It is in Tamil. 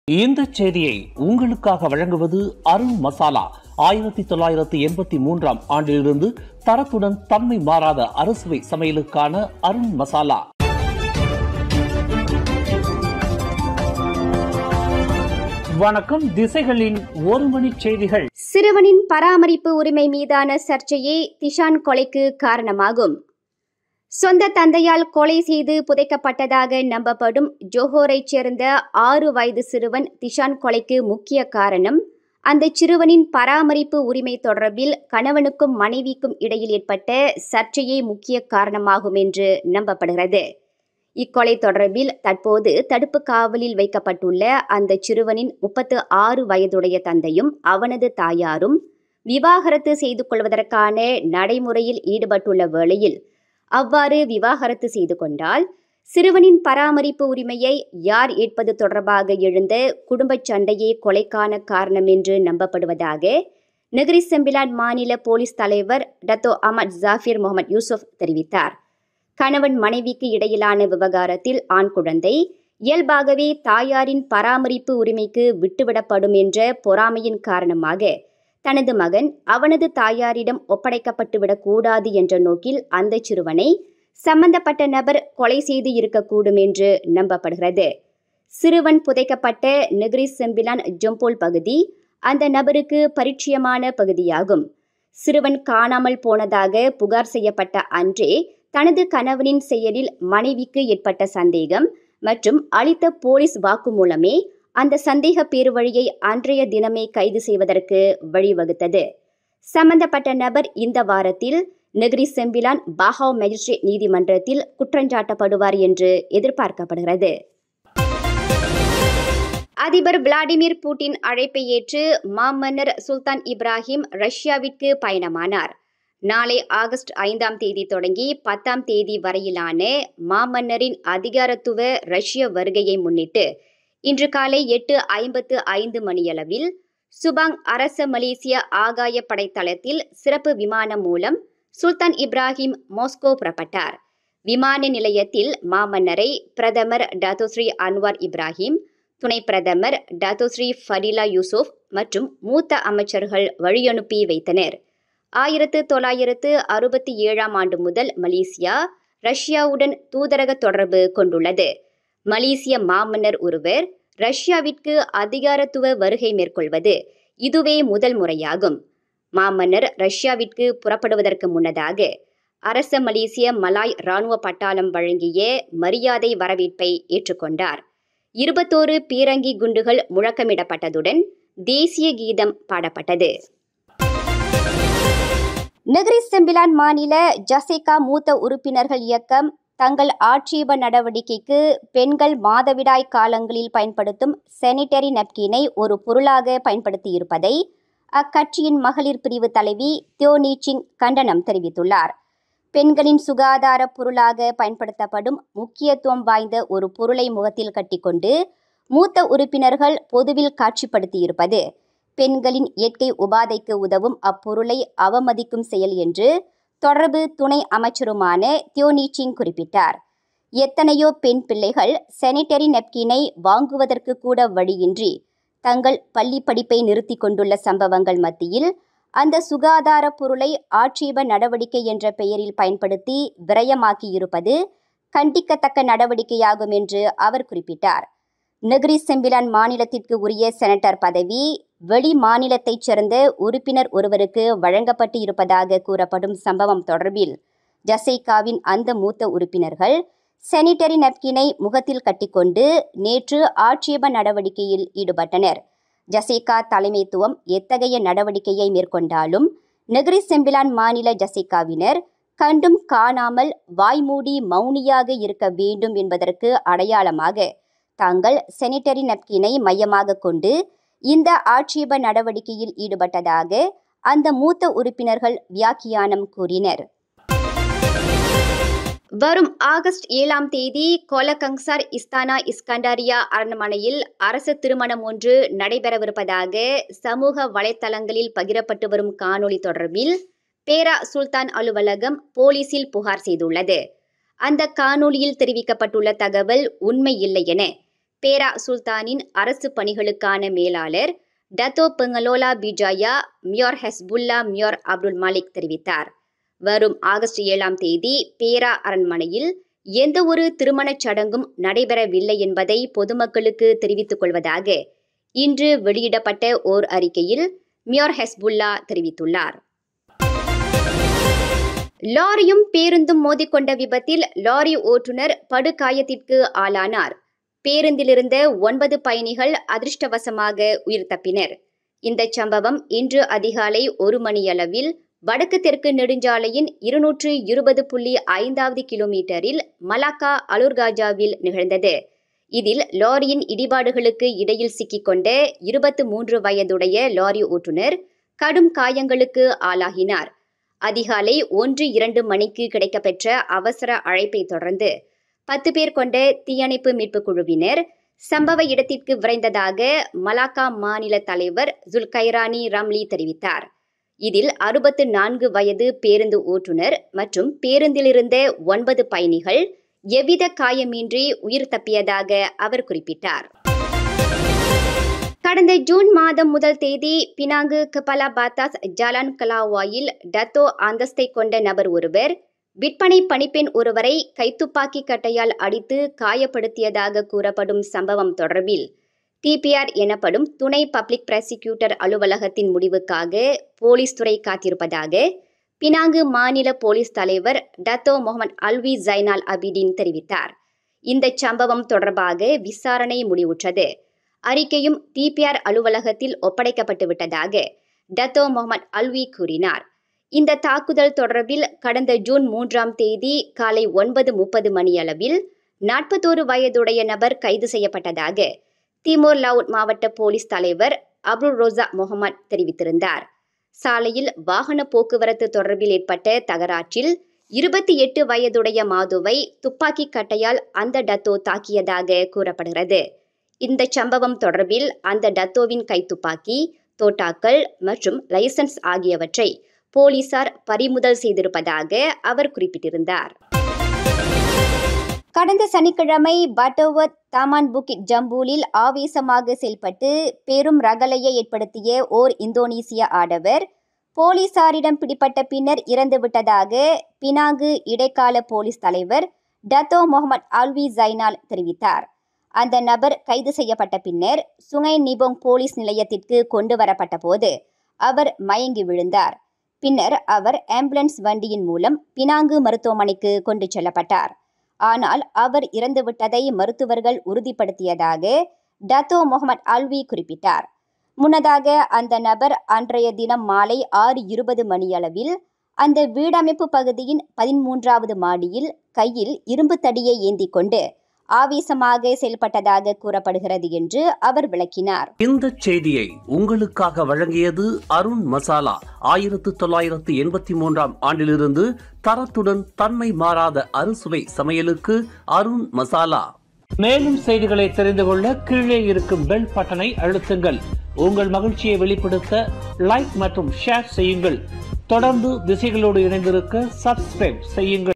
இந்த செய்தியை உங்களுக்காக வழங்குவது அருண் மசாலா. 1983 ஆண்டிலிருந்து தரத்துடன் தன்மை மாறாத அறுசுவை சமையலுக்கான அருண் மசாலா. வணக்கம். திசைகளின் ஒரு மணி செய்திகள். சிறுவனின் பராமரிப்பு உரிமை மீதான சர்ச்சையே திஷான் கொலைக்கு காரணமாகும். சொந்த தந்தையால் கொலை செய்து புதைக்கப்பட்டதாக நம்பப்படும் ஜோஹோரைச் சேர்ந்த 6 வயது சிறுவன் திஷான் கொலைக்கு முக்கிய காரணம் அந்த சிறுவனின் பராமரிப்பு உரிமை தொடர்பில் கணவனுக்கும் மனைவிக்கும் இடையில் ஏற்பட்ட சர்ச்சையே முக்கிய காரணமாகும் என்று நம்பப்படுகிறது. இக்கொலை தொடர்பில் தற்போது தடுப்பு காவலில் வைக்கப்பட்டுள்ள அந்த சிறுவனின் 36 வயதுடைய தந்தையும் அவனது தாயாரும் விவாகரத்து செய்து கொள்வதற்கான நடைமுறையில் ஈடுபட்டுள்ள வேளையில் அவ்வாறு விவாகரத்து செய்து கொண்டால் சிறுவனின் பராமரிப்பு உரிமையை யார் ஏற்பது தொடர்பாக எழுந்த குடும்ப சண்டையே கொலைக்கான காரணம் என்று நம்பப்படுவதாக நெகிரி செம்பிலான் மாநில போலீஸ் தலைவர் டத்தோ அஹமத் ஜாஃபிர் முகமது யூசுப் தெரிவித்தார். கணவன் மனைவிக்கு இடையிலான விவகாரத்தில் ஆண் குழந்தை இயல்பாகவே தாயாரின் பராமரிப்பு உரிமைக்கு விட்டுவிடப்படும் என்ற பொறாமையின் காரணமாக தனது மகன் அவனது தாயாரிடம் ஒப்படைக்கப்பட்டுவிடக் கூடாது என்ற நோக்கில் அந்த சிறுவனை சம்பந்தப்பட்ட நபர் கொலை செய்து இருக்கக்கூடும் என்று நம்பப்படுகிறது. சிறுவன் புதைக்கப்பட்ட நெகிரி செம்பிலான் ஜொம்போல் பகுதி அந்த நபருக்கு பரிச்சயமான பகுதியாகும். சிறுவன் காணாமல் போனதாக புகார் செய்யப்பட்ட அன்றே தனது கணவனின் செயலில் மனைவிக்கு ஏற்பட்ட சந்தேகம் மற்றும் அளித்த போலீஸ் வாக்குமூலமே அந்த சந்தேக பேருவழியை அன்றைய தினமே கைது செய்வதற்கு வழிவகுத்தது. சம்பந்தப்பட்ட நபர் இந்த வாரத்தில் நெகிரி செம்பிலான் பாஹாவ் மேஜிஸ்ட்ரேட் நீதிமன்றத்தில் குற்றஞ்சாட்டப்படுவார் என்று எதிர்பார்க்கப்படுகிறது. அதிபர் விளாடிமிர் புட்டின் அழைப்பை ஏற்று மாமன்னர் சுல்தான் இப்ராஹிம் ரஷ்யாவிற்கு பயணமானார். நாளை ஆகஸ்ட் 5ஆம் தேதி தொடங்கி 10ஆம் தேதி வரையிலான மாமன்னரின் அதிகாரத்துவ ரஷ்ய வருகையை முன்னிட்டு இன்று காலை 8:55 மணியளவில் சுபாங் அரச மலேசிய ஆகாய படைத்தளத்தில் சிறப்பு விமானம் மூலம் சுல்தான் இப்ராஹிம் மாஸ்கோ புறப்பட்டார். விமான நிலையத்தில் மாமன்னரை பிரதமர் டத்தோஸ்ரீ அன்வார் இப்ராஹிம், துணை பிரதமர் டத்தோஸ்ரீ ஃபடிலா யூசுப் மற்றும் மூத்த அமைச்சர்கள் வழியனுப்பி வைத்தனர். 1967ஆம் ஆண்டு முதல் மலேசியா ரஷ்யாவுடன் தூதரக தொடர்பு கொண்டுள்ளது. மலேசிய மாமன்னர் ஒருவர் ரஷ்யாவிற்கு அதிகாரத்துவ வருகை மேற்கொள்வது இதுவே முதல் முறையாகும். மாமன்னர் ரஷ்யாவிற்கு புறப்படுவதற்கு முன்னதாக அரச மலேசிய மலாய் இராணுவ பட்டாளம் வழங்கிய மரியாதை வரவேற்பை ஏற்றுக்கொண்டார். 21 பீரங்கி குண்டுகள் முழக்கமிடப்பட்டதுடன் தேசிய கீதம் பாடப்பட்டது. நெகிரி செம்பிலான் மாநில ஜசேகா மூத்த உறுப்பினர்கள் இயக்கம் தங்கள் ஆட்சேப நடவடிக்கைக்கு பெண்கள் மாதவிடாய் காலங்களில் பயன்படுத்தும் சானிட்டரி நப்கினை ஒரு பொருளாக பயன்படுத்தியிருப்பதை அக்கட்சியின் மகளிர் பிரிவு தலைவி தியோ நீச்சிங் கண்டனம் தெரிவித்துள்ளார். பெண்களின் சுகாதார பொருளாக பயன்படுத்தப்படும் முக்கியத்துவம் வாய்ந்த ஒரு பொருளை முகத்தில் கட்டிக்கொண்டு மூத்த உறுப்பினர்கள் பொதுவில் காட்சிப்படுத்தியிருப்பது பெண்களின் இயற்கை உபாதைக்கு உதவும் அப்பொருளை அவமதிக்கும் செயல் என்று தொடர்பு துணை அமைச்சருமான தியோ நீச்சிங் குறிப்பிட்டார். எத்தனையோ பெண் பிள்ளைகள் சானிட்டரி நப்கினை வாங்குவதற்கு கூட வழியின்றி தங்கள் பள்ளி படிப்பை நிறுத்தி கொண்டுள்ள சம்பவங்கள் மத்தியில் அந்த சுகாதார பொருளை ஆட்சேப நடவடிக்கை என்ற பெயரில் பயன்படுத்தி விரயமாக்கியிருப்பது கண்டிக்கத்தக்க நடவடிக்கையாகும் என்று அவர் குறிப்பிட்டார். நெகிரி செம்பிலான் மாநிலத்திற்கு உரிய செனட்டர் பதவி வெளி மாநிலத்தைச் சேர்ந்த உறுப்பினர் ஒருவருக்கு வழங்கப்பட்டு இருப்பதாக கூறப்படும் சம்பவம் தொடர்பில் ஜசேகாவின் அந்த மூத்த உறுப்பினர்கள் சானிட்டரி நப்கினை முகத்தில் கட்டிக்கொண்டு நேற்று ஆட்சேப நடவடிக்கையில் ஈடுபட்டனர். ஜசேகா தலைமைத்துவம் எத்தகைய நடவடிக்கையை மேற்கொண்டாலும் நெகிரி செம்பிலான் மாநில ஜசேகாவினர் கண்டும் காணாமல் வாய்மூடி மௌனியாக இருக்க வேண்டும் என்பதற்கு அடையாளமாக தாங்கள் சானிட்டரி நப்கினை மையமாக கொண்டு இந்த ஆட்சேப நடவடிக்கையில் ஈடுபட்டதாக அந்த மூத்த உறுப்பினர்கள் வியாக்கியானம் கூறினர். வரும் ஆகஸ்ட் 7ஆம் தேதி கோலகங்சார் இஸ்தானா இஸ்கண்டாரியா அரண்மனையில் அரசு திருமணம் ஒன்று நடைபெறவிருப்பதாக சமூக வலைத்தளங்களில் பகிரப்பட்டு வரும் காணொளி தொடர்பில் பேரா சுல்தான் அலுவலகம் போலீசில் புகார் செய்துள்ளது. அந்த காணொளியில் தெரிவிக்கப்பட்டுள்ள தகவல் உண்மை இல்லை என பேரா சுல்தானின் அரசு பணிகளுக்கான மேலாளர் டத்தோ பெங்கலோலா பிஜாயா மியோர் ஹெஸ்புல்லா மியோர் அப்துல் மாலிக் தெரிவித்தார். வரும் ஆகஸ்ட் 7ஆம் தேதி பேரா அரண்மனையில் எந்த ஒரு திருமணச் சடங்கும் நடைபெறவில்லை என்பதை பொதுமக்களுக்கு தெரிவித்துக் கொள்வதாக இன்று வெளியிடப்பட்ட ஓர் அறிக்கையில் மியோர் ஹெஸ்புல்லா தெரிவித்துள்ளார். லாரியும் பேருந்தும் மோதிக்கொண்ட விபத்தில் லாரி ஓட்டுநர் படுகாயத்திற்கு ஆளானார். பேருந்திலிருந்த 9 பயணிகள் அதிர்ஷ்டவசமாக உயிர் தப்பினர். இந்த சம்பவம் இன்று அதிகாலை 1 மணியளவில் வடக்கு தெற்கு நெடுஞ்சாலையின் 220.5வது கிலோமீட்டரில் மலாக்கா அலுர்காஜாவில் நிகழ்ந்தது. இதில் லாரியின் இடிபாடுகளுக்கு இடையில் சிக்கிக்கொண்ட 23 வயதுடைய லாரி ஓட்டுநர் கடும் காயங்களுக்கு ஆளாகினார். அதிகாலை 1-2 மணிக்கு கிடைக்கப்பெற்ற அவசர அழைப்பை தொடர்ந்து 10 பேர் கொண்ட தீயணைப்பு மீட்பு குழுவினர் சம்பவ இடத்திற்கு விரைந்ததாக மலாக்கா மாநில தலைவர் ஜுல்கைரானி ரம்லி தெரிவித்தார். இதில் 64 வயது பேருந்து ஓட்டுநர் மற்றும் பேருந்திலிருந்த 9 பயணிகள் எவ்வித காயமின்றி உயிர் தப்பியதாக அவர் குறிப்பிட்டார். கடந்த ஜூன் மாதம் 1 தேதி பினாங்கு கபாலா பாத்தாஸ் ஜாலான் கலாவாயில் டத்தோ அந்தஸ்தை கொண்ட நபர் ஒருவர் விற்பனை பணிப்பெண் ஒருவரை கைத்துப்பாக்கி கட்டையால் அடித்து காயப்படுத்தியதாக கூறப்படும் சம்பவம் தொடர்பில் டிபிஆர் எனப்படும் துணை பப்ளிக் பிராசிக்யூட்டர் அலுவலகத்தின் முடிவுக்காக போலீஸ் துறை காத்திருப்பதாக பினாங்கு மாநில போலீஸ் தலைவர் டத்தோ முகமது அல்வி ஜைனால் அபிடின் தெரிவித்தார். இந்த சம்பவம் தொடர்பாக விசாரணை முடிவுற்றது. அறிக்கையும் டிபிஆர் அலுவலகத்தில் ஒப்படைக்கப்பட்டு விட்டதாக டத்தோ முகமது அல்வி கூறினார். இந்த தாக்குதல் தொடர்பில் கடந்த ஜூன் 3ஆம் தேதி காலை 9:30 மணியளவில் 41 வயதுடைய நபர் கைது செய்யப்பட்டதாக திமோர் லவுட் மாவட்ட போலீஸ் தலைவர் அப்துல் ரோசா முகமது தெரிவித்திருந்தார். சாலையில் வாகன போக்குவரத்து தொடர்பில் ஏற்பட்ட தகராற்றில் 28 வயதுடைய மாதுவை துப்பாக்கி கட்டையால் அந்த டத்தோ தாக்கியதாக கூறப்படுகிறது. இந்த சம்பவம் தொடர்பில் அந்த டத்தோவின் கைத்துப்பாக்கி, தோட்டாக்கள் மற்றும் லைசன்ஸ் ஆகியவற்றை போலீசார் பறிமுதல் செய்திருப்பதாக அவர் குறிப்பிட்டிருந்தார். கடந்த சனிக்கிழமை பட்டோவத் தாமான் புக்கிட் ஜம்பூலில் ஆவேசமாக செயல்பட்டு பெரும் ரகளையை ஏற்படுத்திய ஓர் இந்தோனேசிய ஆடவர் போலீசாரிடம் பிடிபட்ட பின்னர் இறந்துவிட்டதாக பினாங்கு இடைக்கால போலீஸ் தலைவர் டத்தோ முகமது அல்வி ஜைனால் தெரிவித்தார். அந்த நபர் கைது செய்யப்பட்ட பின்னர் சுங்கை நிபோங் போலீஸ் நிலையத்திற்கு கொண்டு வரப்பட்ட போது அவர் மயங்கி விழுந்தார். பின்னர் அவர் ஆம்புலன்ஸ் வண்டியின் மூலம் பினாங்கு மருத்துவமனைக்கு கொண்டு செல்லப்பட்டார். ஆனால் அவர் இறந்துவிட்டதை மருத்துவர்கள் உறுதிப்படுத்தியதாக டத்தோ முகமது அல்வி குறிப்பிட்டார். முன்னதாக அந்த நபர் அன்றைய தினம் மாலை 6:20 மணியளவில் அந்த வீடமைப்பு பகுதியின் 13வது மாடியில் கையில் இரும்பு தடியை ஏந்தி கொண்டு ஆவேசமாக செயல்பட்டதாக கூறப்படுகிறது என்று அவர் விளக்கினார். இந்த செய்தியை உங்களுக்காக வழங்கியது அருண் மசாலா. 1983ஆம் ஆண்டிலிருந்து தரத்துடன் தன்மை மாறாத அறுசுவை சமையலுக்கு அருண் மசாலா. மேலும் செய்திகளை தெரிந்து கொள்ள கீழே இருக்கும் பெல் பட்டனை அழுத்துங்கள். உங்கள் மகிழ்ச்சியை வெளிப்படுத்த லைக் மற்றும் ஷேர் செய்யுங்கள். தொடர்ந்து திசைகளோடு இணைந்திருக்க சப்ஸ்கிரைப் செய்யுங்கள்.